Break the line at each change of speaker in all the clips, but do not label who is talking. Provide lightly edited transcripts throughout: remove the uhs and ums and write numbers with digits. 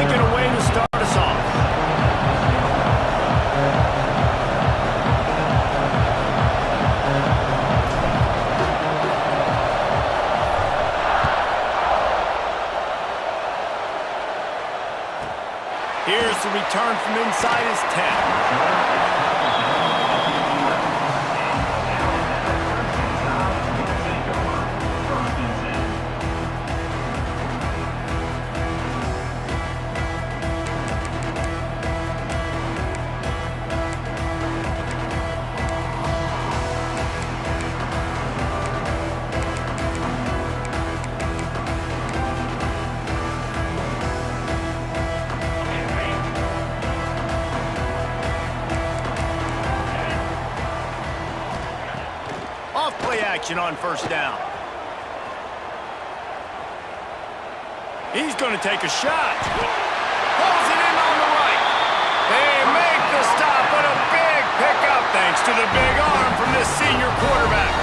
kick it away to start us off. Here's the return from inside his 10. Play action on first down. He's going to take a shot. Pulls it in on the right. They make the stop, but a big pickup thanks to the big arm from this senior quarterback.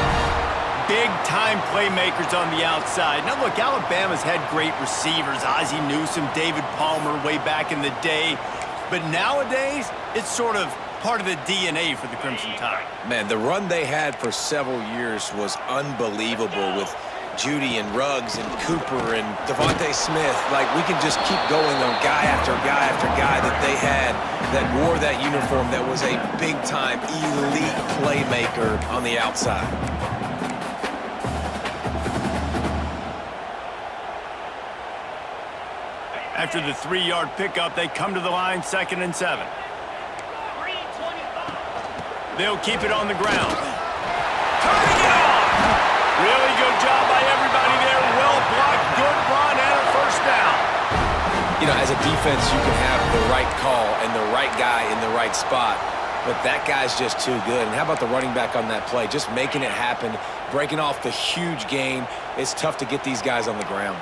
Big-time playmakers on the outside. Now, look, Alabama's had great receivers. Ozzie Newsome, David Palmer way back in the day. But nowadays, it's sort of part of the DNA for the Crimson Tide.
Man, the run they had for several years was unbelievable with Judy and Ruggs and Cooper and Devontae Smith. Like, we can just keep going on guy after guy after guy that they had that wore that uniform that was a big-time elite playmaker on the outside.
After the 3-yard pickup, they come to the line, 2nd and 7. They'll keep it on the ground. Turning it on! Really good job by everybody there. Well blocked, good run, and a first down.
You know, as a defense, you can have the right call and the right guy in the right spot, but that guy's just too good. And how about the running back on that play? Just making it happen, breaking off the huge gain. It's tough to get these guys on the ground.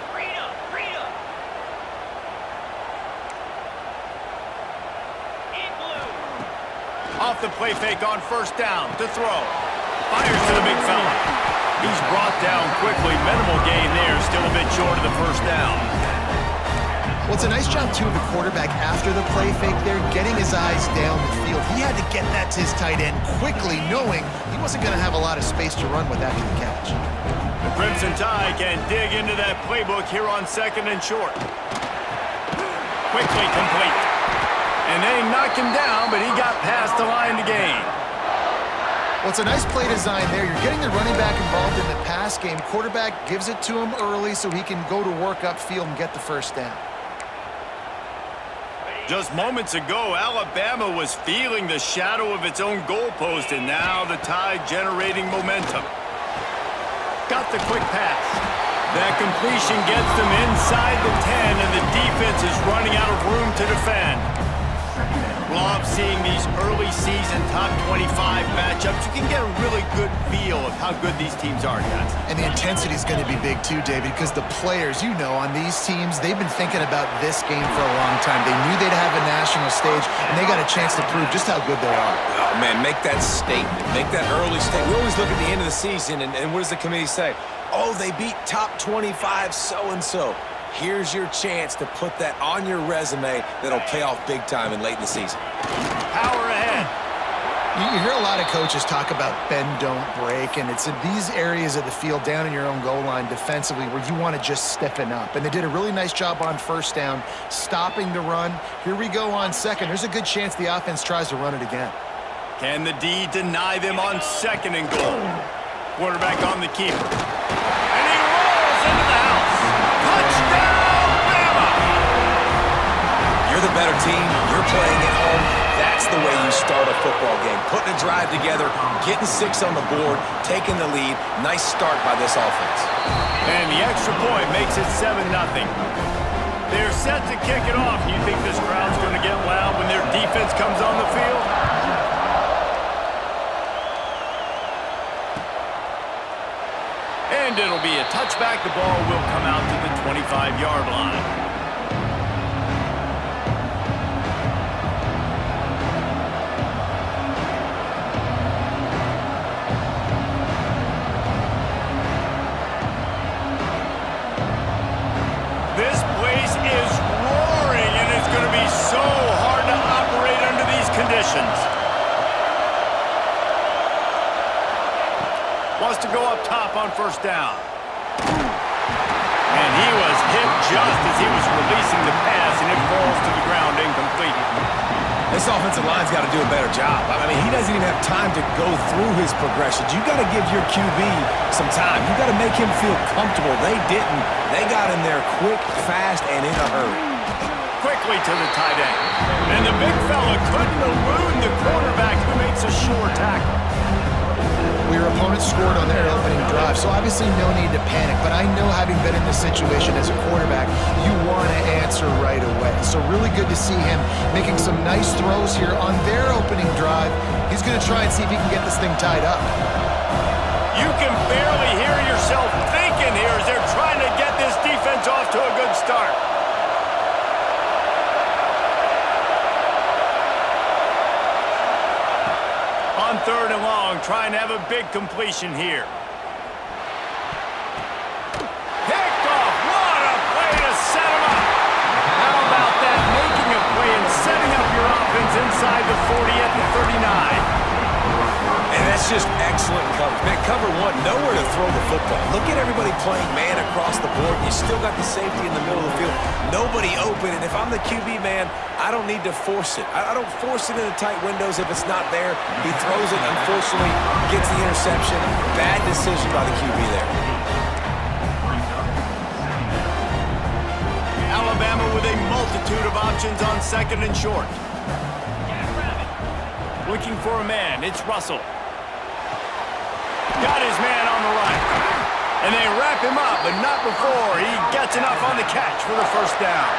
Off the play fake on first down to throw. Fires to the big fella. He's brought down quickly. Minimal gain there. Still a bit short of the first down.
Well, it's a nice job, too, of the quarterback after the play fake there, getting his eyes down the field. He had to get that to his tight end quickly, knowing he wasn't going to have a lot of space to run with after the catch.
The Crimson Tide can dig into that playbook here on 2nd and short. Quickly complete. And they knocked him down, but he got past the line to gain.
Well, it's a nice play design there. You're getting the running back involved in the pass game. Quarterback gives it to him early so he can go to work upfield and get the first down.
Just moments ago, Alabama was feeling the shadow of its own goalpost, and now the Tide generating momentum. Got the quick pass. That completion gets them inside the 10, and the defense is running out of room to defend. Love seeing these early season top 25 matchups. You can get a really good feel of how good these teams are, guys.
And the intensity is going to be big too, David, because the players, you know, on these teams, they've been thinking about this game for a long time. They knew they'd have a national stage, and they got a chance to prove just how good they are.
Oh, man, make that statement. Make that early statement. We always look at the end of the season, and what does the committee say? Oh, they beat top 25 so-and-so. Here's your chance to put that on your resume that'll pay off big time and late in the season.
Power ahead.
You hear a lot of coaches talk about bend, don't break, and it's in these areas of the field down in your own goal line defensively where you want to just stiffen up. And they did a really nice job on first down, stopping the run. Here we go on 2nd. There's a good chance the offense tries to run it again.
Can the D deny them on 2nd and goal? Quarterback on the keeper. And he rolls into the house. Touchdown, Bama!
You're the better team. You're playing at home. That's the way you start a football game. Putting a drive together, getting 6 on the board, taking the lead. Nice start by this offense.
And the extra point makes it 7-0. They're set to kick it off. You think this crowd's going to get loud when their defense comes on the field? And it'll be a touchback. The ball will come out to the 25-yard line. This place is roaring, and Wants to go up top on first down. And he was hit just as he was releasing the pass, and it falls to the ground incomplete.
This offensive line's got to do a better job. I mean, he doesn't even have time to go through his progressions. You got to give your QB some time. You got to make him feel comfortable. They didn't. They got in there quick, fast, and in a hurry.
Quickly to the tight end. And the big fella couldn't elude the quarterback who makes a sure tackle.
Your opponent scored on their opening drive, so obviously no need to panic. But I know, having been in this situation as a quarterback, you want to answer right away. So really good to see him making some nice throws here on their opening drive. He's going to try and see if he can get this thing tied up.
You can barely hear yourself thinking here as they're trying to get this defense off to a good start. On third and long, trying to have a big completion here. Picked off. What a play to set him up. How about that? Making a play and setting up your offense inside the 40 at the 39.
And that's just excellent coverage. Man, cover one, nowhere to throw the football. Look at everybody playing man across the board. You still got the safety in the middle of the field. Nobody open. And if I'm the QB, man, I don't need to force it. I don't force it into tight windows if it's not there. He throws it, unfortunately, gets the interception. Bad decision by the QB there.
Alabama with a multitude of options on second and short. Looking for a man. It's Russell. Got his man on the right. And they wrap him up, but not before he gets enough on the catch for the first down.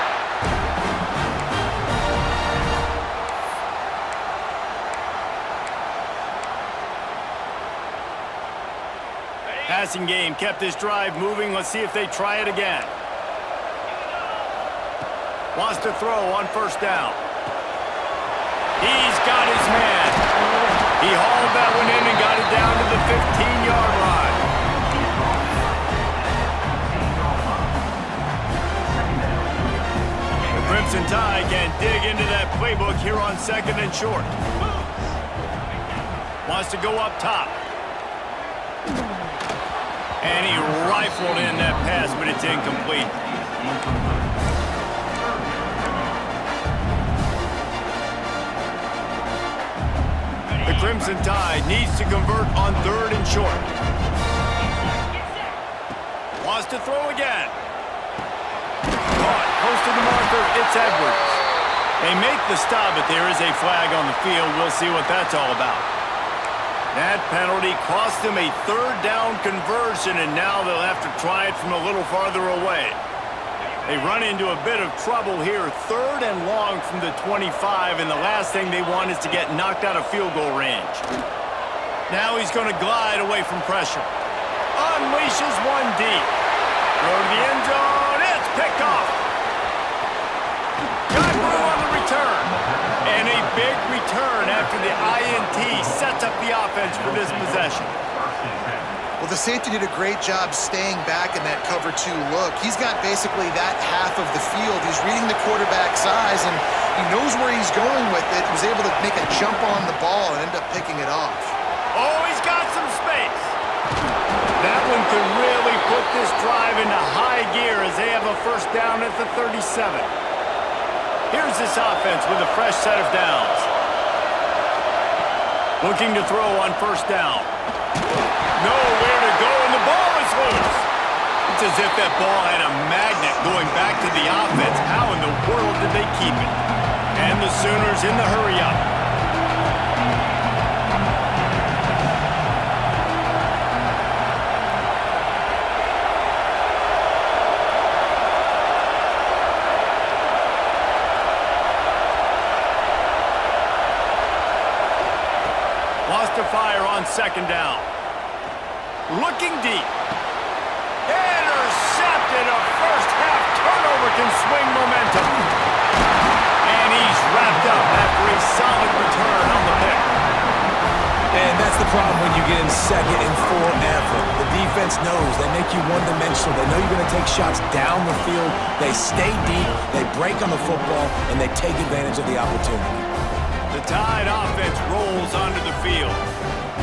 Passing game kept this drive moving. Let's see if they try it again. Wants to throw on first down. He's got his man. He hauled that one in and got it down to the 15-yard line. The Crimson Tide can dig into that playbook here on second and short. Wants to go up top. And he rifled in that pass, but it's incomplete. The Crimson Tide needs to convert on third and short. Wants to throw again. Caught, close to the marker, it's Edwards. They make the stop, but there is a flag on the field. We'll see what that's all about. That penalty cost them a third down conversion, and now they'll have to try it from a little farther away. They run into a bit of trouble here, third and long from the 25, and the last thing they want is to get knocked out of field goal range. Now he's going to glide away from pressure. Unleashes one deep. Go to the end zone. It's picked off. Got room on the return. And a big return after the INT sets up the offense for this possession.
Well, the safety did a great job staying back in that cover two look. He's got basically that half of the field. He's reading the quarterback's eyes, and he knows where he's going with it. He was able to make a jump on the ball and end up picking it off.
Oh, he's got some space. That one could really put this drive into high gear as they have a first down at the 37. Here's this offense with a fresh set of downs. Looking to throw on first down. Nowhere to go, and the ball is loose. It's as if that ball had a magnet going back to the offense. How in the world did they keep it? And the Sooners in the hurry-up. Wants to fire on second down. Looking deep. Intercepted. A first-half turnover can swing momentum. And he's wrapped up after a solid return on the pick.
And that's the problem when you get in second and forever. The defense knows. They make you one-dimensional. They know you're going to take shots down the field. They stay deep. They break on the football, and they take advantage of the opportunity.
The Tide offense rolls onto the field.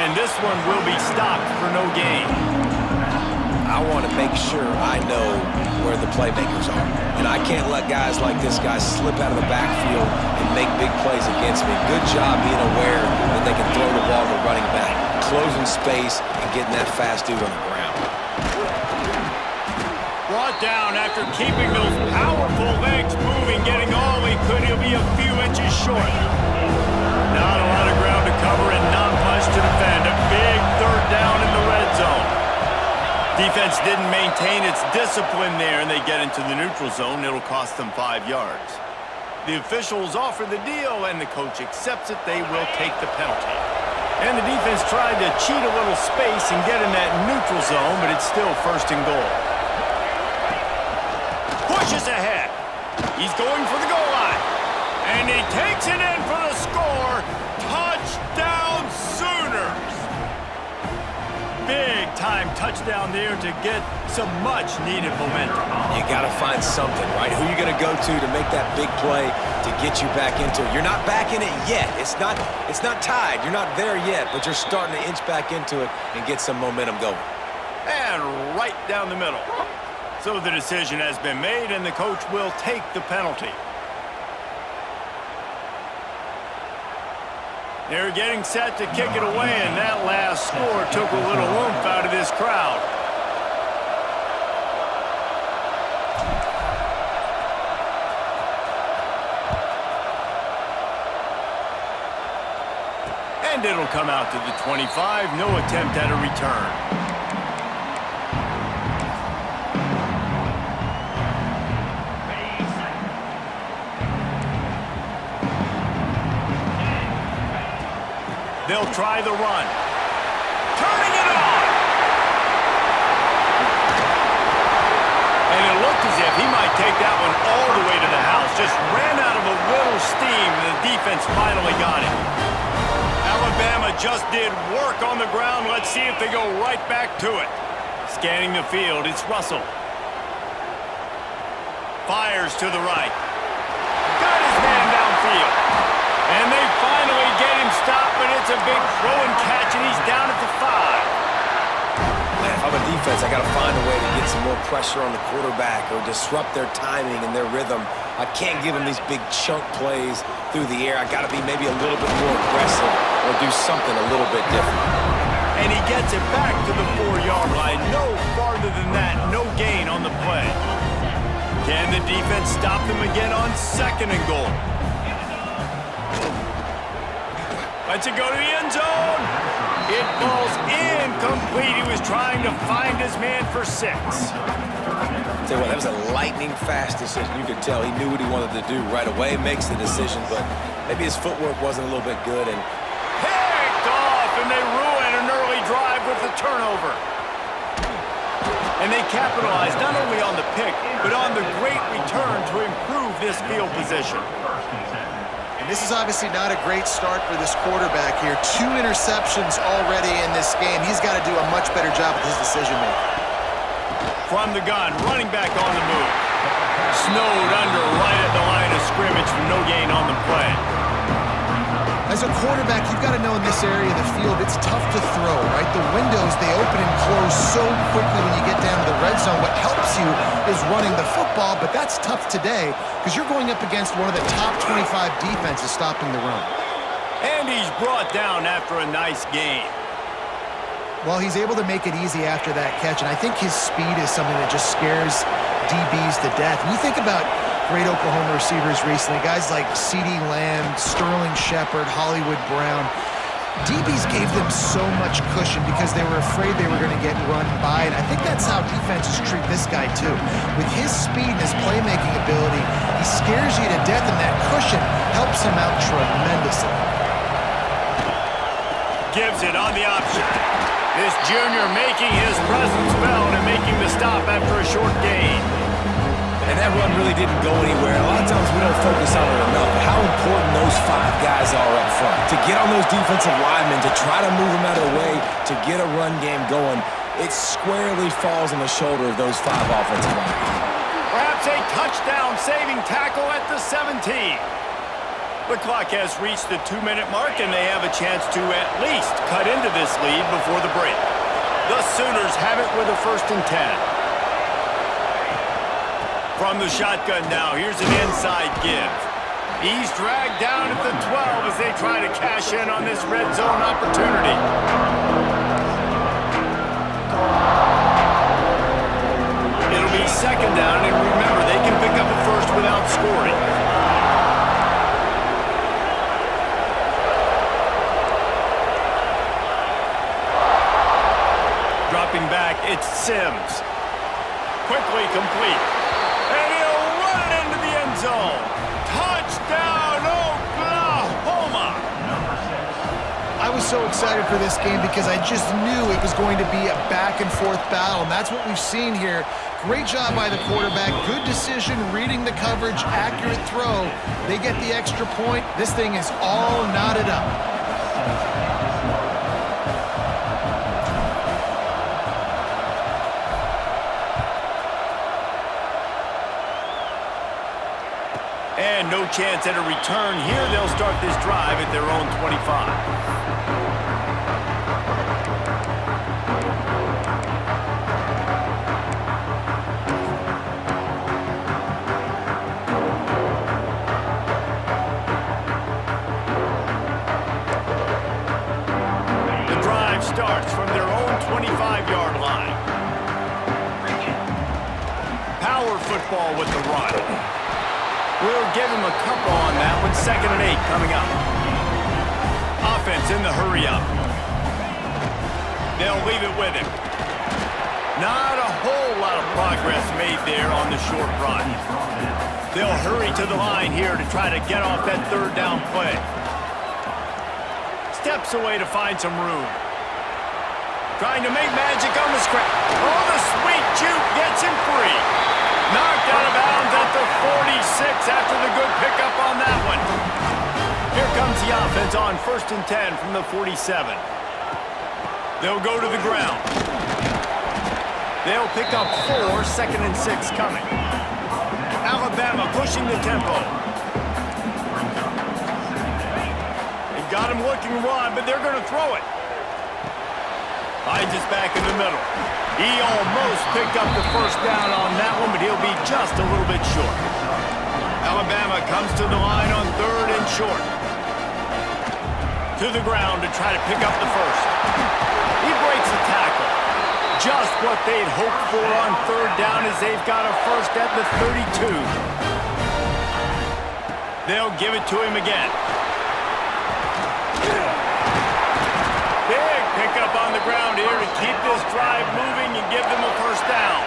And this one will be stopped for no gain.
I want to make sure I know where the playmakers are. And I can't let guys like this guy slip out of the backfield and make big plays against me. Good job being aware that they can throw the ball to running back, closing space, and getting that fast dude on the ground.
Brought down after keeping those powerful legs moving, getting all he could. He'll be a few inches short. Not a lot of ground to cover and not much to defend. A big third down in the red zone. Defense didn't maintain its discipline there, and they get into the neutral zone. It'll cost them 5 yards. The officials offer the deal, and the coach accepts it. They will take the penalty. And the defense tried to cheat a little space and get in that neutral zone, but it's still first and goal. Pushes ahead. He's going for the goal line. And he takes it in for the score. Touchdown Sooners! Big-time touchdown there to get some much-needed momentum.
You got to find something, right? Who are you going to go to make that big play to get you back into it? You're not back in it yet. It's not tied. You're not there yet, but you're starting to inch back into it and get some momentum going.
And right down the middle. So the decision has been made, and the coach will take the penalty. They're getting set to kick it away, and that last score took a little oomph out of this crowd. And it'll come out to the 25. No attempt at a return. They'll try the run. Turning it on! And it looked as if he might take that one all the way to the house. Just ran out of a little steam, and the defense finally got it. Alabama just did work on the ground. Let's see if they go right back to it. Scanning the field, it's Russell. Fires to the right. Got his man downfield. And they finally get him stopped, but it's a big throw and catch, and he's down at the 5.
Man, if I'm a defense, I got to find a way to get some more pressure on the quarterback or disrupt their timing and their rhythm. I can't give them these big chunk plays through the air. I got to be maybe a little bit more aggressive or do something a little bit different.
And he gets it back to the 4-yard line. No farther than that, no gain on the play. Can the defense stop them again on 2nd and goal? Lets it go to the end zone. It falls incomplete. He was trying to find his man for 6.
Tell you what, that was a lightning-fast decision. You could tell he knew what he wanted to do right away. Makes the decision, but maybe his footwork wasn't a little bit good. And
picked off, and they ruin an early drive with the turnover. And they capitalized not only on the pick, but on the great return to improve this field position.
And this is obviously not a great start for this quarterback here. 2 interceptions already in this game. He's got to do a much better job with his decision-making.
From the gun, running back on the move. Snowed under right at the line of scrimmage for no gain on the play.
As a quarterback, you've got to know in this area of the field, it's tough to throw, right? The windows, they open and close so quickly when you get down to the red zone. What helps you is running the football, but that's tough today because you're going up against one of the top 25 defenses stopping the run.
And he's brought down after a nice gain.
Well, he's able to make it easy after that catch, and I think his speed is something that just scares DBs to death. And you think about great Oklahoma receivers recently, guys like CeeDee Lamb, Sterling Shepard, Hollywood Brown. DBs gave them so much cushion because they were afraid they were going to get run by, and I think that's how defenses treat this guy too. With his speed and his playmaking ability, he scares you to death, and that cushion helps him out tremendously.
Gives it on the option. This junior making his presence felt and making the stop after a short gain.
And that run really didn't go anywhere. A lot of times we don't focus on it enough. How important those 5 guys are up front. To get on those defensive linemen, to try to move them out of the way, to get a run game going, it squarely falls on the shoulder of those 5 offensive linemen.
Perhaps a touchdown-saving tackle at the 17. The clock has reached the 2-minute mark, and they have a chance to at least cut into this lead before the break. The Sooners have it with a 1st and 10. From the shotgun now, here's an inside give. He's dragged down at the 12 as they try to cash in on this red zone opportunity. It'll be 2nd down, and remember, they can pick up a first without scoring. Dropping back, it's Sims. Quickly complete. And he'll run it into the end zone. Touchdown, Oklahoma!
I was so excited for this game because I just knew it was going to be a back-and-forth battle, and that's what we've seen here. Great job by the quarterback. Good decision, reading the coverage, accurate throw. They get the extra point. This thing is all knotted up.
And no chance at a return here. They'll start this drive at their own 25. The drive starts from their own 25-yard line. Power football with the run. We'll give him a couple on that one. 2nd and 8 coming up. Offense in the hurry-up. They'll leave it with him. Not a whole lot of progress made there on the short run. They'll hurry to the line here to try to get off that 3rd down play. Steps away to find some room. Trying to make magic on the scrap. Oh, the sweet juke gets him free. Knocked out of bounds at the 46 after the good pickup on that one. Here comes the offense on 1st and 10 from the 47. They'll go to the ground. They'll pick up 4, 2nd and 6 coming. Alabama pushing the tempo. They got him looking wide, but they're going to throw it. Finds us back in the middle. He almost picked up the 1st down on that one, but he'll be just a little bit short. Alabama comes to the line on 3rd and short. To the ground to try to pick up the 1st. He breaks the tackle. Just what they'd hoped for on 3rd down as they've got a 1st at the 32. They'll give it to him again. Big pickup on the ground here to keep this drive moving and give them a 1st down.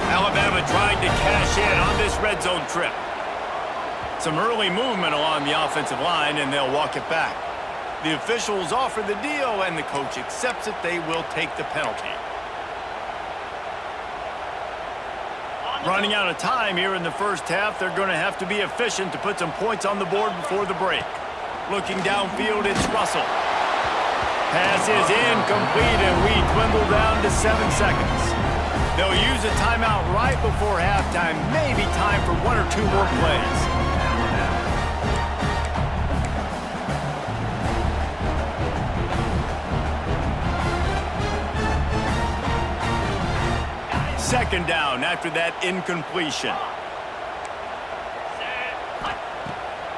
Alabama trying to cash in on this red zone trip. Some early movement along the offensive line, and they'll walk it back. The officials offer the deal, and the coach accepts it. They will take the penalty. Running out of time here in the 1st half, they're going to have to be efficient to put some points on the board before the break. Looking downfield, it's Russell. Pass is incomplete, and we dwindle down to 7 seconds. They'll use a timeout right before halftime. Maybe time for 1 or 2 more plays. Second down after that incompletion.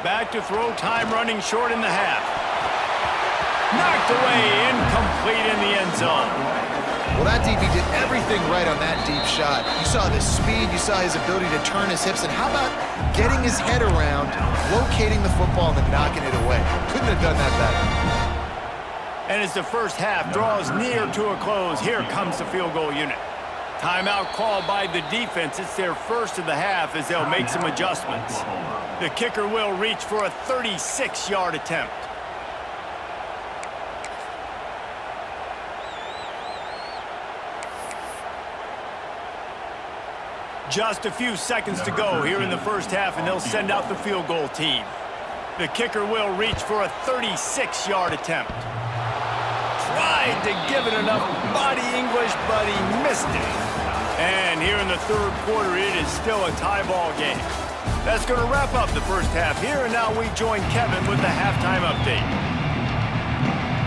Back to throw, time running short in the half. Knocked away, incomplete in the end zone.
Well, that DB did everything right on that deep shot. You saw the speed, you saw his ability to turn his hips, and how about getting his head around, locating the football, and then knocking it away? Couldn't have done that better.
And as the 1st half draws near to a close, here comes the field goal unit. Timeout called by the defense. It's their 1st of the half as they'll make some adjustments. The kicker will reach for a 36-yard attempt. Just a few seconds to go here in the 1st half, and they'll send out the field goal team. The kicker will reach for a 36-yard attempt. Tried to give it enough body English, but he missed it. And here in the 3rd quarter, it is still a tie ball game. That's going to wrap up the first half here, and now we join Kevin with the halftime update.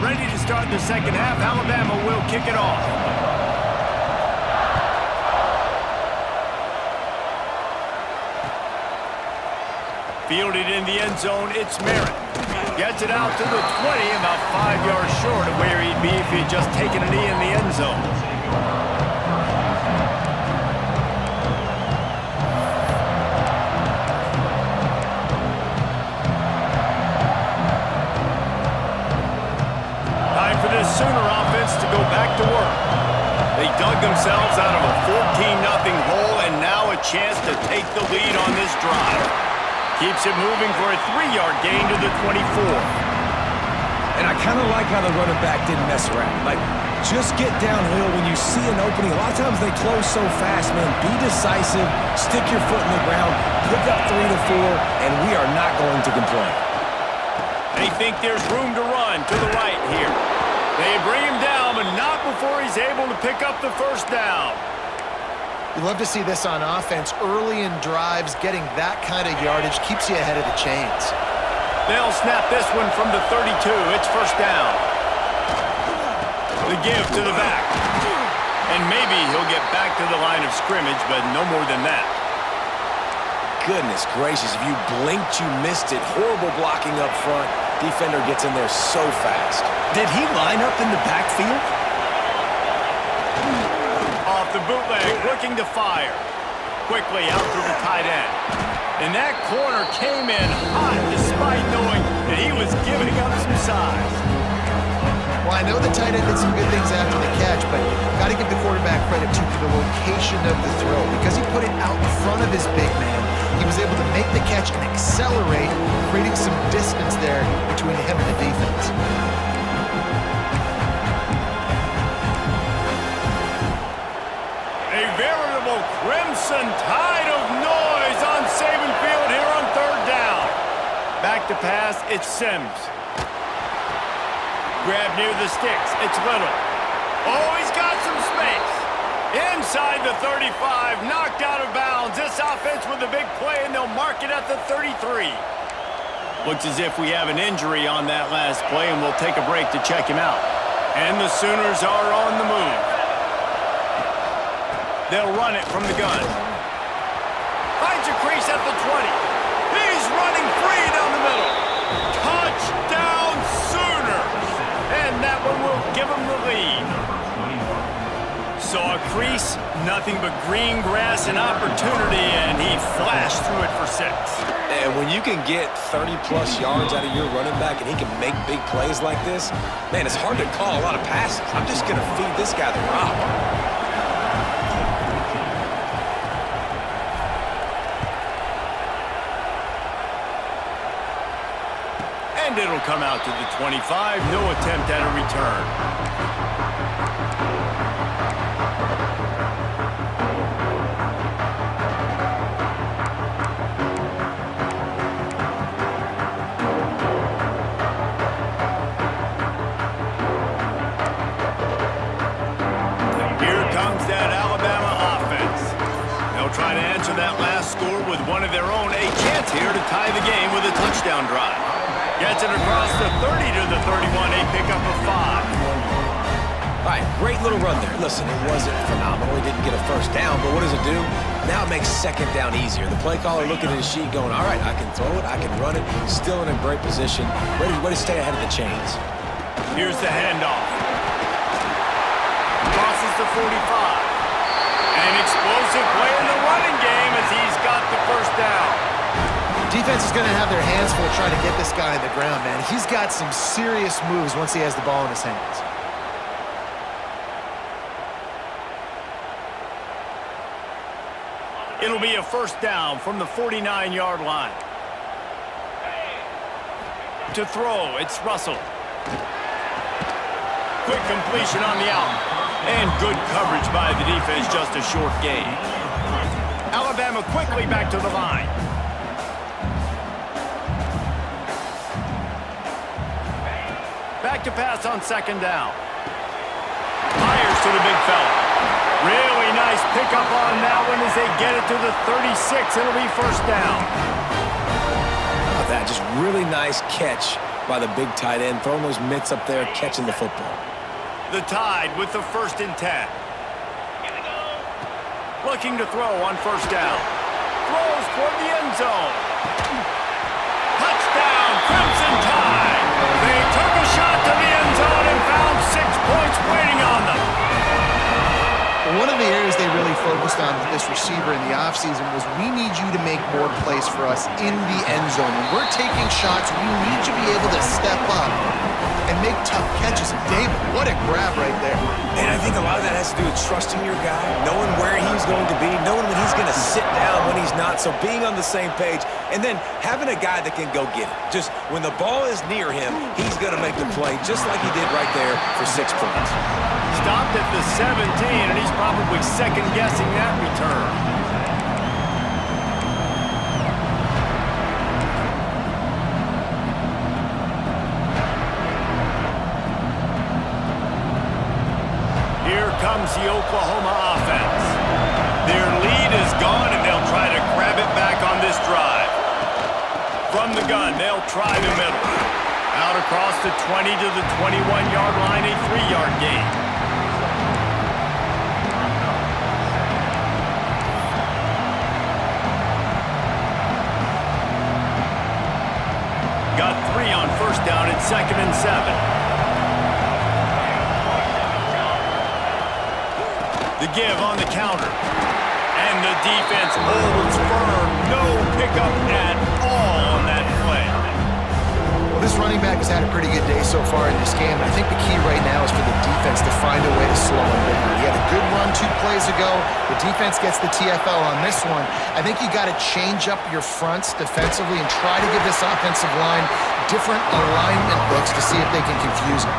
Ready to start the second half, Alabama will kick it off. Fielded in the end zone, it's Merritt. Gets it out to the 20, about 5 yards short of where he'd be if he'd just taken a knee in the end zone. Time for this Sooner offense to go back to work. They dug themselves out of a 14-0 hole, and now a chance to take the lead on this drive. Keeps it moving for a 3-yard gain to the 24.
And I kind of like how the running back didn't mess around. Like, just get downhill when you see an opening. A lot of times they close so fast, man. Be decisive, stick your foot in the ground, pick up 3 to 4, and we are not going to complain.
They think there's room to run to the right here. They bring him down, but not before he's able to pick up the first down.
You love to see this on offense. Early in drives, getting that kind of yardage keeps you ahead of the chains.
They'll snap this one from the 32. It's first down. The give to the back. And maybe he'll get back to the line of scrimmage, but no more than that.
Goodness gracious, if you blinked, you missed it. Horrible blocking up front. Defender gets in there so fast.
Did he line up in the backfield? Off the bootleg, looking to fire. Quickly out to the tight end. And that corner came in hot despite knowing that he was giving up some size.
Well, I know the tight end did some good things after the catch, but got to give the quarterback credit, too, for the location of the throw. Because he put it out in front of his big man, he was able to make the catch and accelerate, creating some distance there between him and the defense.
A veritable crimson tide of noise on Saban Field here on third down. Back to pass, it's Sims. Grab near the sticks, it's Little. Oh, he's got some space. Inside the 35, knocked out of bounds. This offense with a big play, and they'll mark it at the 33. Looks as if we have an injury on that last play, and we'll take a break to check him out. And the Sooners are on the move. They'll run it from the gun. Finds a crease at the 20. He's running free down the middle. Touchdown Sooners! And that one will give him the lead. Saw a crease, nothing but green grass and opportunity, and he flashed through it for 6.
And when you can get 30-plus yards out of your running back and he can make big plays like this, man, it's hard to call a lot of passes. I'm just going to feed this guy the rock.
And it'll come out to the 25. No attempt at a return. Here comes that Alabama offense. They'll try to answer that last score with one of their own. A chance here to tie the game with a touchdown drive. Gets it across the 30 to the 31, a pickup of 5.
All right, great little run there. Listen, it wasn't phenomenal. He didn't get a first down, but what does it do? Now it makes second down easier. The play caller looking at his sheet going, all right, I can throw it, I can run it. Still in a great position. Ready to stay ahead of the chains.
Here's the handoff. Crosses the 45. An explosive play in the running game as he's got the first down.
Defense is going to have their hands full trying to get this guy on the ground, man. He's got some serious moves once he has the ball in his hands.
It'll be a first down from the 49-yard line. To throw, it's Russell. Quick completion on the out. And good coverage by the defense, just a short gain. Alabama quickly back to the line. Back to pass on second down. Fires to the big fella. Really nice pickup on that one as they get it to the 36. It'll be first down.
That just really nice catch by the big tight end, throwing those mitts up there, catching the football.
The Tide with the 1st and 10. Looking to throw on first down. Throws toward the end zone. Touchdown, Crimson Tide. They took a shot to the end zone and found 6 points waiting on them.
One of the areas they really focused on with this receiver in the offseason was we need you to make more plays for us in the end zone. When we're taking shots, we need you to be able to step up and make tough catches. And David, what a grab right there.
And I think a lot of that has to do with trusting your guy, knowing where he's going to be, knowing when he's going to sit down, when he's not, so being on the same page, and then having a guy that can go get it. Just when the ball is near him, he's going to make the play, just like he did right there for 6 points.
Stopped at the 17, and he's probably second-guessing that return. Here comes the Oklahoma offense. Their lead is gone, and they'll try to grab it back on this drive. From the gun, they'll try the middle. Out across the 20 to the 21-yard line, a 3-yard gain. Got 3 on first down at 2nd and 7. The give on the counter. And the defense holds firm. No pickup at all on that play.
Well, this running back has had a pretty good day so far in this game. I think the key right now is for the defense to find a way to slow him down. He had a good run 2 plays ago. The defense gets the TFL on this one. I think you got to change up your fronts defensively and try to give this offensive line different alignment looks to see if they can confuse him.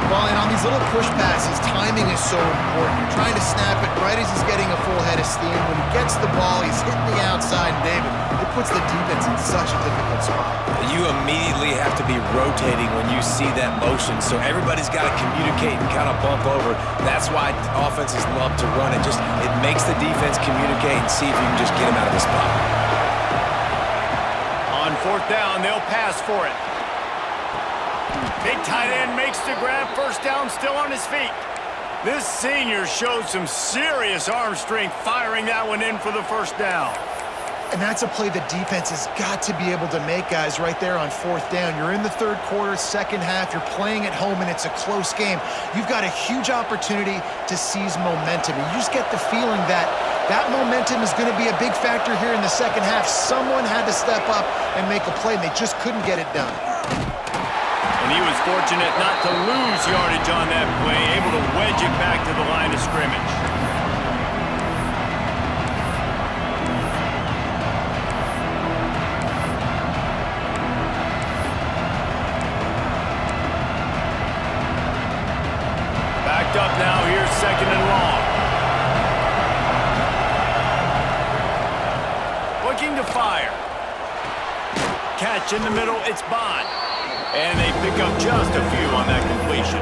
Well, and on these little push passes, timing is so important. You're trying to snap it right as he's getting a full head of steam. When he gets the ball, he's hitting the outside. And David, it puts the defense in such a difficult spot.
You immediately have to be rotating when you see that motion, so everybody's got to communicate and kind of bump over. That's why offenses love to run it. It makes the defense communicate and see if you can just get him out of the spot.
On 4th down, they'll pass for it. Big tight end makes the grab. First down, still on his feet. This senior showed some serious arm strength firing that one in for the first down.
And that's a play the defense has got to be able to make, guys, right there on 4th down. You're in the 3rd quarter, 2nd half. You're playing at home, and it's a close game. You've got a huge opportunity to seize momentum. And you just get the feeling that that momentum is going to be a big factor here in the 2nd half. Someone had to step up and make a play, and they just couldn't get it done.
And he was fortunate not to lose yardage on that play, able to wedge it back to the line of scrimmage. Backed up now, here's 2nd and long. Looking to fire. Catch in the middle, it's Bond. And they pick up just a few on that completion.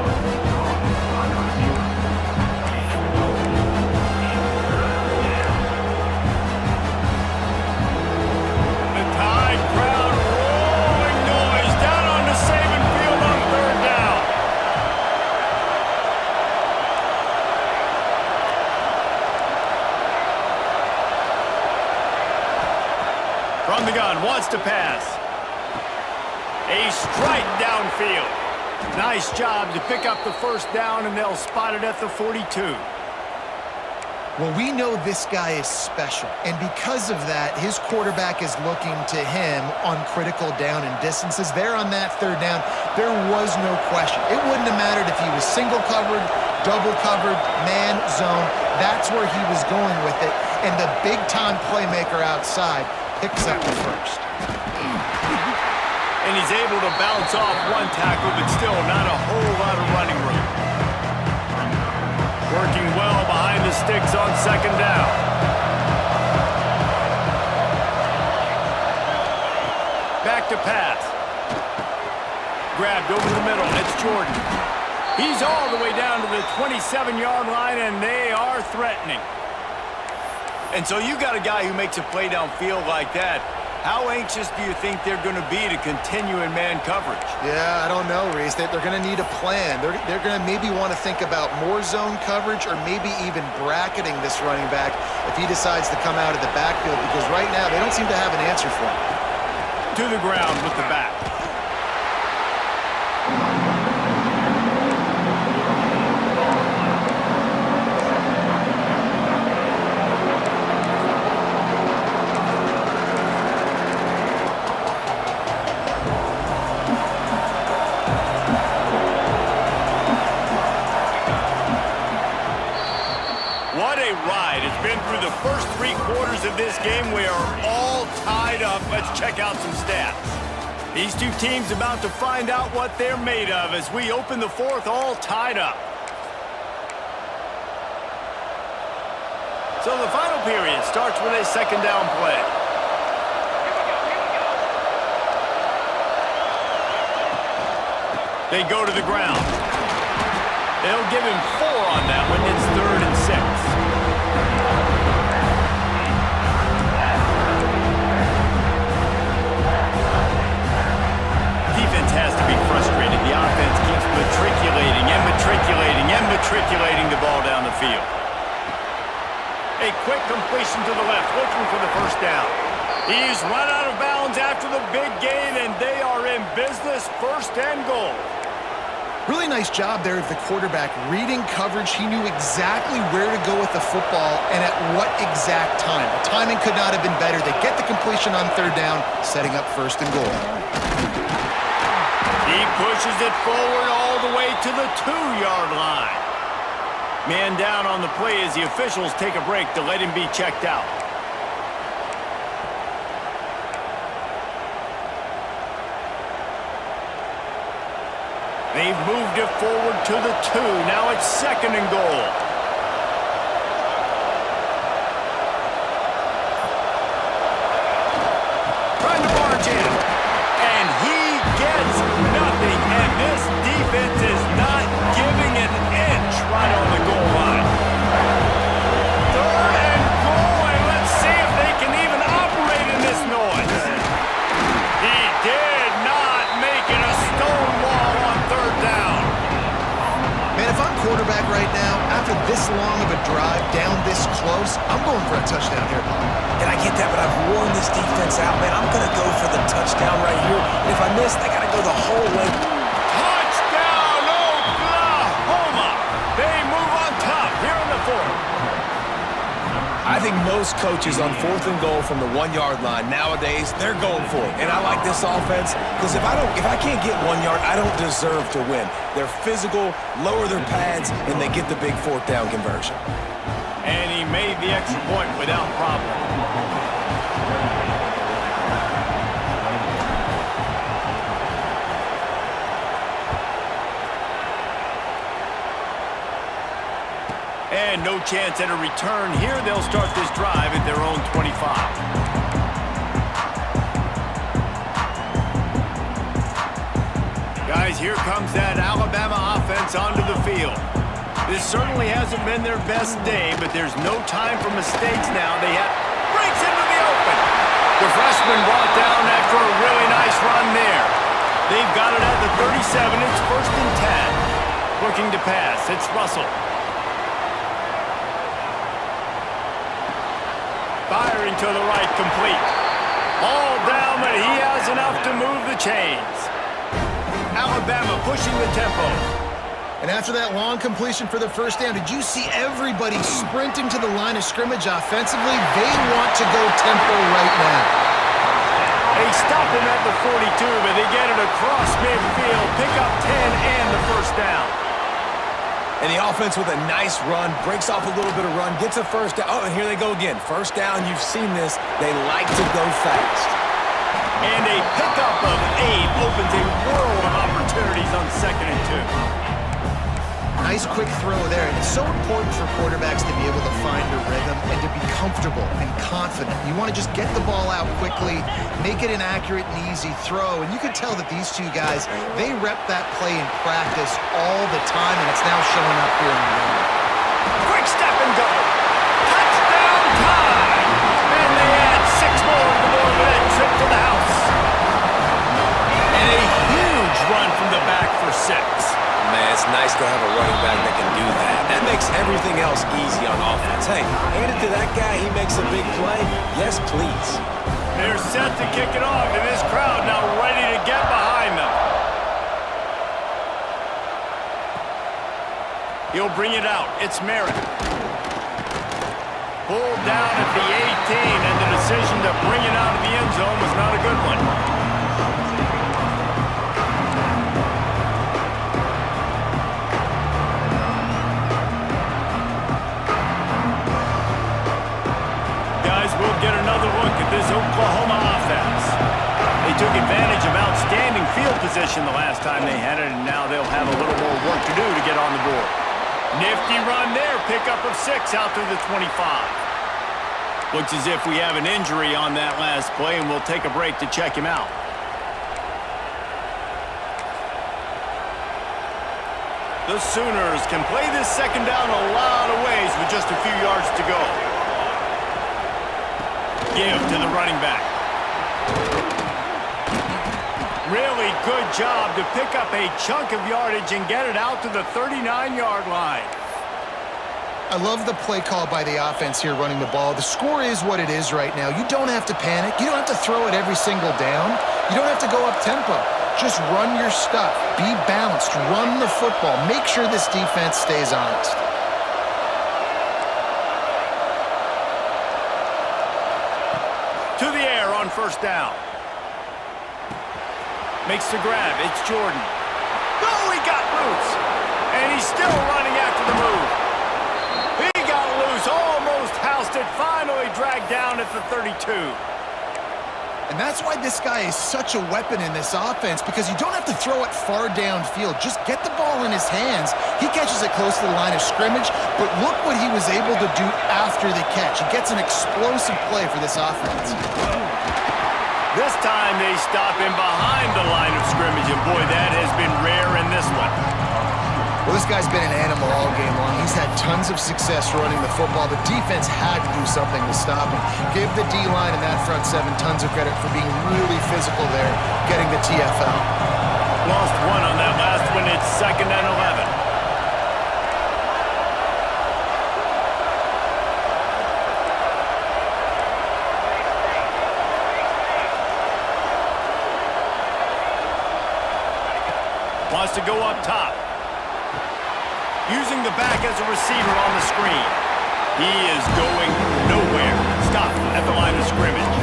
The Tide crowd rolling noise down on the Saban field on 3rd down. From the gun, wants to pass. A strike downfield. Nice job to pick up the first down, and they'll spot it at the 42.
Well, we know this guy is special, and because of that, his quarterback is looking to him on critical down and distances. There on that 3rd down, there was no question. It wouldn't have mattered if he was single covered, double covered, man, zone. That's where he was going with it, and the big-time playmaker outside picks up the first.
And he's able to bounce off one tackle, but still not a whole lot of running room. Working well behind the sticks on 2nd down. Back to pass. Grabbed over the middle. It's Jordan. He's all the way down to the 27-yard line, and they are threatening. And so you got a guy who makes a play downfield like that. How anxious do you think they're going to be to continue in man coverage?
Yeah, I don't know, Reese. They're going to need a plan. They're going to maybe want to think about more zone coverage or maybe even bracketing this running back if he decides to come out of the backfield, because right now they don't seem to have an answer for him.
To the ground with the back. What a ride. It's been through the first 3 quarters of this game. We are all tied up. Let's check out some stats. These two teams about to find out what they're made of as we open the 4th all tied up. So the final period starts with a 2nd down play. They go to the ground. They'll give him 4 on that one. It's 3rd and 6. Defense has to be frustrated. The offense keeps matriculating the ball down the field. A quick completion to the left, looking for the 1st down. He's run out of bounds after the big gain, and they are in business, 1st and goal.
Really nice job there of the quarterback reading coverage. He knew exactly where to go with the football and at what exact time. The timing could not have been better. They get the completion on 3rd down, setting up 1st and goal.
He pushes it forward all the way to the 2-yard line. Man down on the play as the officials take a break to let him be checked out. They've moved it forward to the 2. Now it's 2nd and goal. Trying to barge in. And he gets nothing. And this defense is not giving an inch right on the goal line. 3rd and goal. And let's see if they can even operate in this noise. He did not make it a stone wall on 3rd down.
Man, if I'm quarterback right now, after this long of a drive down this close, I'm going for a touchdown here, Bob.
And I get that, but I've worn this defense out, man. I'm going to go for the touchdown right here. And if I miss, I got to go the whole way.
Touchdown, Oklahoma! They move on top here in the 4th.
I think most coaches on 4th and goal from the 1-yard line nowadays, they're going for it. And I like this offense because if I can't get 1 yard, I don't deserve to win. They're physical, lower their pads, and they get the big 4th down conversion.
And he made the extra point without problem. And no chance at a return here. They'll start this drive at their own 25. Guys, here comes that Alabama offense onto the field. This certainly hasn't been their best day, but there's no time for mistakes now. Breaks into the open. The freshman brought down after a really nice run there. They've got it at the 37. It's 1st and 10. Looking to pass. It's Russell. Firing to the right, complete. All down, but he has enough to move the chains. Alabama pushing the tempo.
And after that long completion for the 1st down, did you see everybody sprinting to the line of scrimmage offensively? They want to go tempo right now.
They stop him at the 42, but they get it across midfield. Pick up 10 and the 1st down.
And the offense with a nice run, breaks off a little bit of run, gets a 1st down. Oh, and here they go again. 1st down, you've seen this. They like to go fast.
And a pickup of 8 opens a world of opportunities on 2nd and 2.
Nice quick throw there. And it's so important for quarterbacks to be able to find a rhythm and to be comfortable and confident. You want to just get the ball out quickly, make it an accurate and easy throw. And you can tell that these two guys, they rep that play in practice all the time, and it's now showing up here in the game.
Quick step and go. Touchdown time!
to have a running back that can do that. That makes everything else easy on offense. Hey, hand it to that guy, he makes a big play. Yes, please.
They're set to kick it off, and this crowd now ready to get behind them. He'll bring it out. It's Merritt. Pulled down at the 18, and the decision to bring it out of the end zone was not a good one. Guys, we'll get another look at this Oklahoma offense. They took advantage of outstanding field position the last time they had it, and now they'll have a little more work to do to get on the board. Nifty run there, pickup of 6 out to the 25. Looks as if we have an injury on that last play, and we'll take a break to check him out. The Sooners can play this second down a lot of ways with just a few yards to go. Give to the running back. Really good job to pick up a chunk of yardage and get it out to the 39-yard line.
I love the play call by the offense here running the ball. The score is what it is right now. You don't have to panic. You don't have to throw it every single down. You don't have to go up tempo. Just run your stuff. Be balanced. Run the football. Make sure this defense stays honest.
To the air on first down. Makes the grab. It's Jordan. Oh, he got loose. And he's still running after the move. He got loose. Almost housed it. Finally dragged down at the 32.
And that's why this guy is such a weapon in this offense, because you don't have to throw it far downfield. Just get the ball in his hands. He catches it close to the line of scrimmage, but look what he was able to do after the catch. He gets an explosive play for this offense.
This time they stop him behind the line of scrimmage, and boy, that has been rare in this one.
Well, this guy's been an animal all game long. He's had tons of success running the football. The defense had to do something to stop him. Give the D-line and that front seven tons of credit for being really physical there, getting the TFL.
Lost one on that last one. It's 2nd and 11. Wants to go up top. Using the back as a receiver on the screen. He is going nowhere. Stop at the line of scrimmage.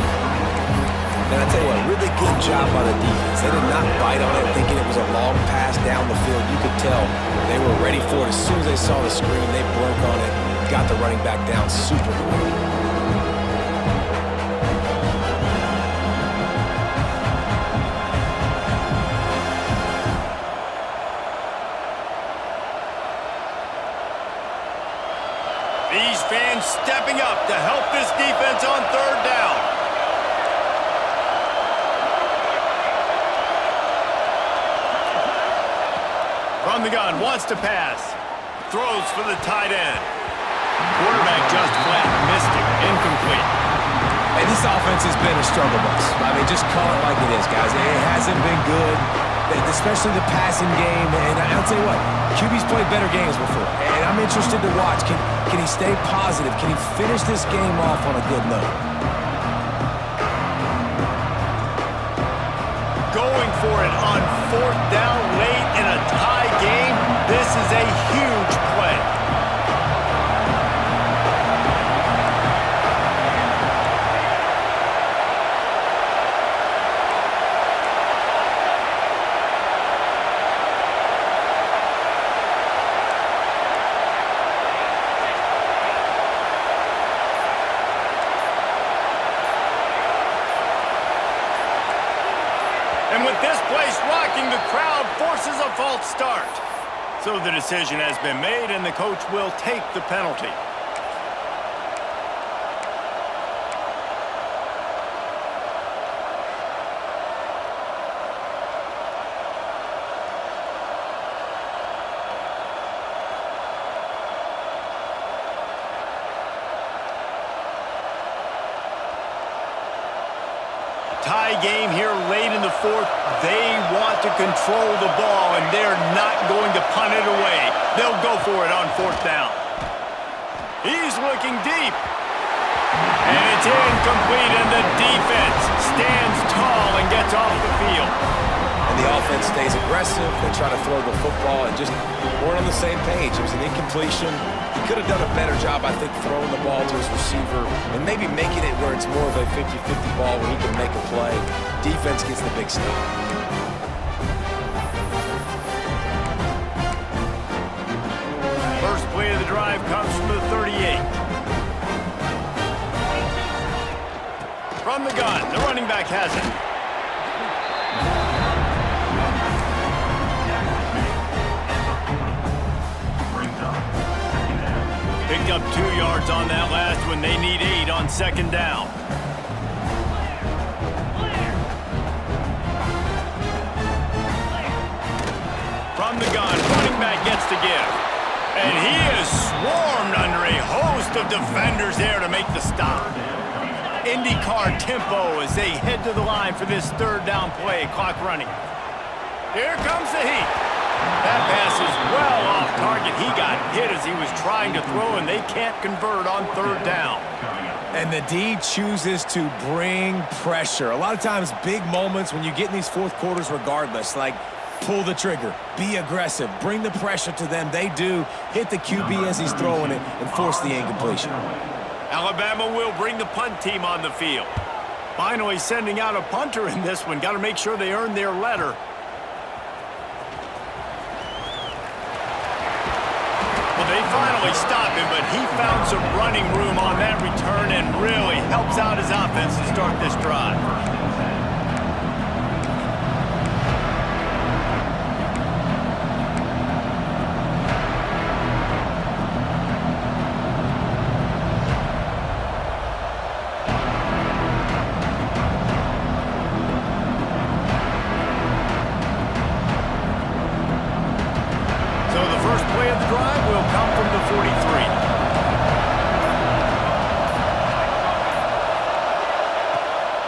And I tell you what, really good job by the defense. They did not bite on it thinking it was a long pass down the field. You could tell they were ready for it. As soon as they saw the screen, they broke on it. Got the running back down super quick.
These fans stepping up to help this defense on 3rd down. From the gun, wants to pass. Throws for the tight end. Quarterback just flat, missed it, incomplete.
Hey, this offense has been a struggle bus. I mean, just call it like it is, guys. It hasn't been good, especially the passing game. And I'll tell you what, QB's played better games before. And I'm interested to watch. Can he stay positive? Can he finish this game off on a good note?
Going for it on 4th down late in a tie game. This is a huge play. And with this place rocking, the crowd forces a false start. So the decision has been made, and the coach will take the penalty. tie game here late in the fourth. They want to control the ball, and they're not going to punt it away. They'll go for it on fourth down. He's looking deep. And it's incomplete, and the defense stands tall and gets off the field.
And the offense stays aggressive. They try to throw the football and just weren't on the same page. It was an incompletion. He could have done a better job, I think, throwing the ball to his receiver and maybe making it where it's more of a 50-50 ball where he can make a play. Defense gets the big stop.
First play of the drive comes from the 38. From the gun, the running back has it. Picked up 2 yards on that last one. They need 8 on second down. From the gun, running back gets to give. And he is swarmed under a host of defenders there to make the stop. IndyCar tempo as they head to the line for this third down play. Clock running. Here comes the heat. That pass is well off target. He got hit as he was trying to throw, and they can't convert on third down.
And the D chooses to bring pressure. A lot of times, big moments when you get in these fourth quarters regardless, like pull the trigger, be aggressive, bring the pressure to them. They do hit the QB as he's throwing it and force the incompletion.
Alabama will bring the punt team on the field. Finally sending out a punter in this one. Got to make sure they earn their letter. Well, they finally stop him, but he found some running room on that return and really helps out his offense to start this drive.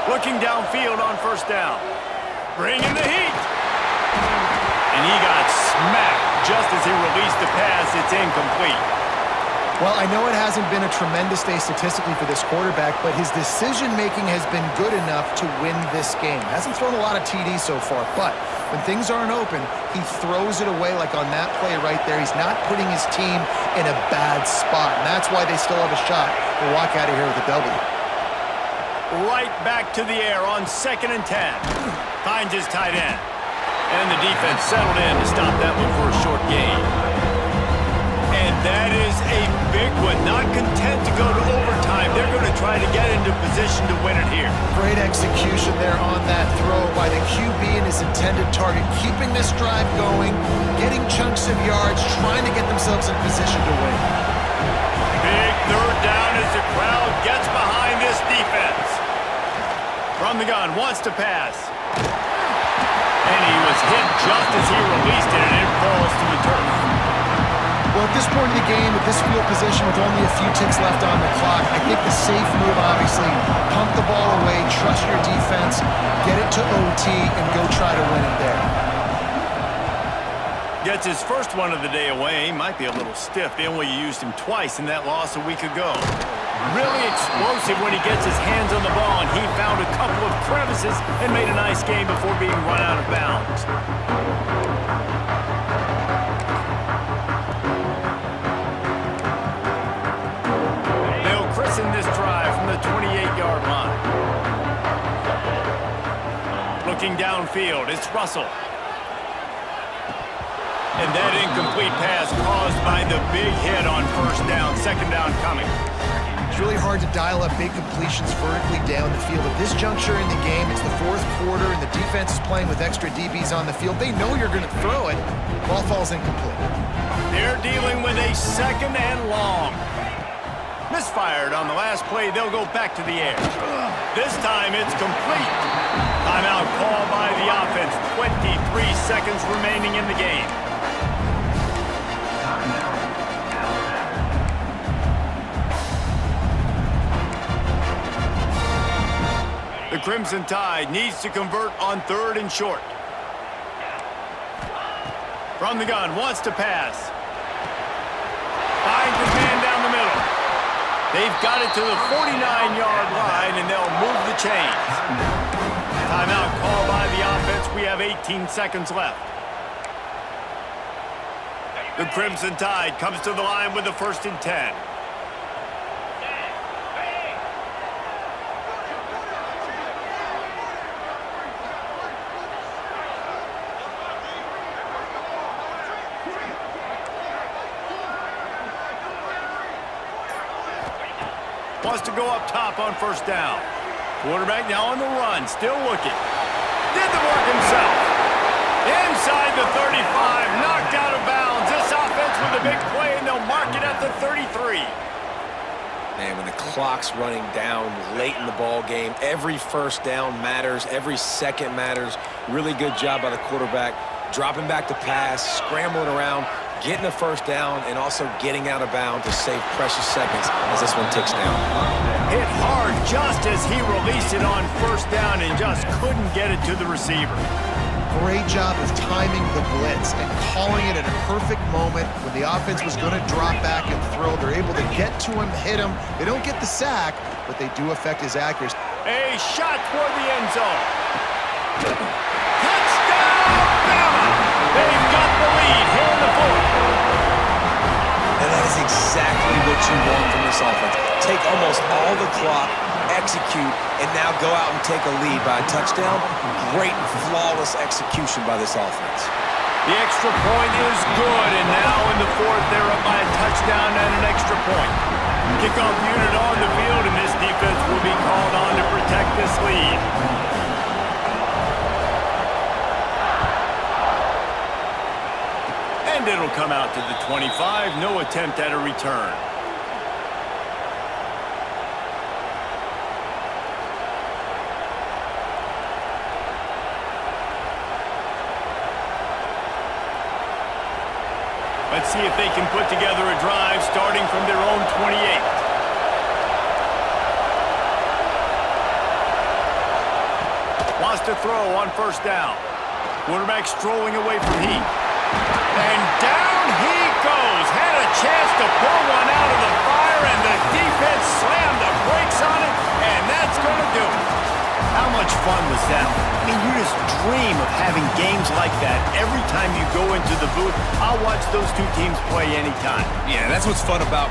Looking downfield on first down. Bringing the heat. And he got smacked just as he released the pass. It's incomplete.
Well, I know it hasn't been a tremendous day statistically for this quarterback, but his decision-making has been good enough to win this game. Hasn't thrown a lot of TDs so far, but when things aren't open, he throws it away like on that play right there. He's not putting his team in a bad spot, and that's why they still have a shot to walk out of here with a W.
Right back to the air on 2nd and 10. Finds his tight end. And the defense settled in to stop that one for a short gain. And that is a big one. Not content to go to overtime. They're going to try to get into position to win it here.
Great execution there on that throw by the QB and his intended target. Keeping this drive going, getting chunks of yards, trying to get themselves in position to win.
Big third down as the crowd gets behind this defense. From the gun, wants to pass. And he was hit just as he released it, and it falls to the turf.
Well, at this point in the game, with this field position, with only a few ticks left on the clock, I think the safe move, obviously, pump the ball away, trust your defense, get it to OT, and go try to win it there.
Gets his first one of the day away. Might be a little stiff. They only used him twice in that loss a week ago. Really explosive when he gets his hands on the ball, and he found a couple of crevices and made a nice game before being run out of bounds. They'll christen this drive from the 28-yard line. Looking downfield, it's Russell. And that incomplete pass caused by the big hit on first down. Second down coming.
It's really hard to dial up big completions vertically down the field. At this juncture in the game, it's the fourth quarter, and the defense is playing with extra DBs on the field. They know you're going to throw it. Ball falls incomplete.
They're dealing with a second and long. Misfired on the last play. They'll go back to the air. This time it's complete. Timeout call by the offense. 23 seconds remaining in the game. The The Crimson Tide needs to convert on 3rd and short. From the gun, wants to pass. Finds his man down the middle. They've got it to the 49-yard line, and they'll move the chains. Timeout called by the offense. We have 18 seconds left. The Crimson Tide comes to the line with the 1st and 10. Wants to go up top on 1st down. Quarterback now on the run, still looking. Did the work himself. Inside the 35, knocked out of bounds. This offense with a big play, and they'll mark it at the 33.
Man, when the clock's running down late in the ball game, every 1st down matters, every second matters. Really good job by the quarterback, dropping back to pass, scrambling around, getting a 1st down, and also getting out of bounds to save precious seconds as this one ticks down.
Hit hard just as he released it on 1st down and just couldn't get it to the receiver.
Great job of timing the blitz and calling it at a perfect moment when the offense was going to drop back and throw. They're able to get to him, hit him. They don't get the sack, but they do affect his accuracy.
A shot toward the end zone. Touchdown, Bama! They've got the lead here in the 4th.
And that is exactly what you want from this offense. Take almost all the clock, execute, and now go out and take a lead by a touchdown. Great, flawless execution by this offense.
The extra point is good, and now in the 4th, they're up by a touchdown and an extra point. Kickoff unit on the field, and this defense will be called on to protect this lead. And it'll come out to the 25. No attempt at a return. Let's see if they can put together a drive starting from their own 28. Wants to throw on 1st down. Quarterback strolling away from Heat. And down he goes. Had a chance to pull one out of the fire, and the defense slammed the brakes on it, and that's going to do it. How much fun was that? I mean, you just dream of having games like that every time you go into the booth. I'll watch those two teams play anytime.
Yeah, that's what's fun about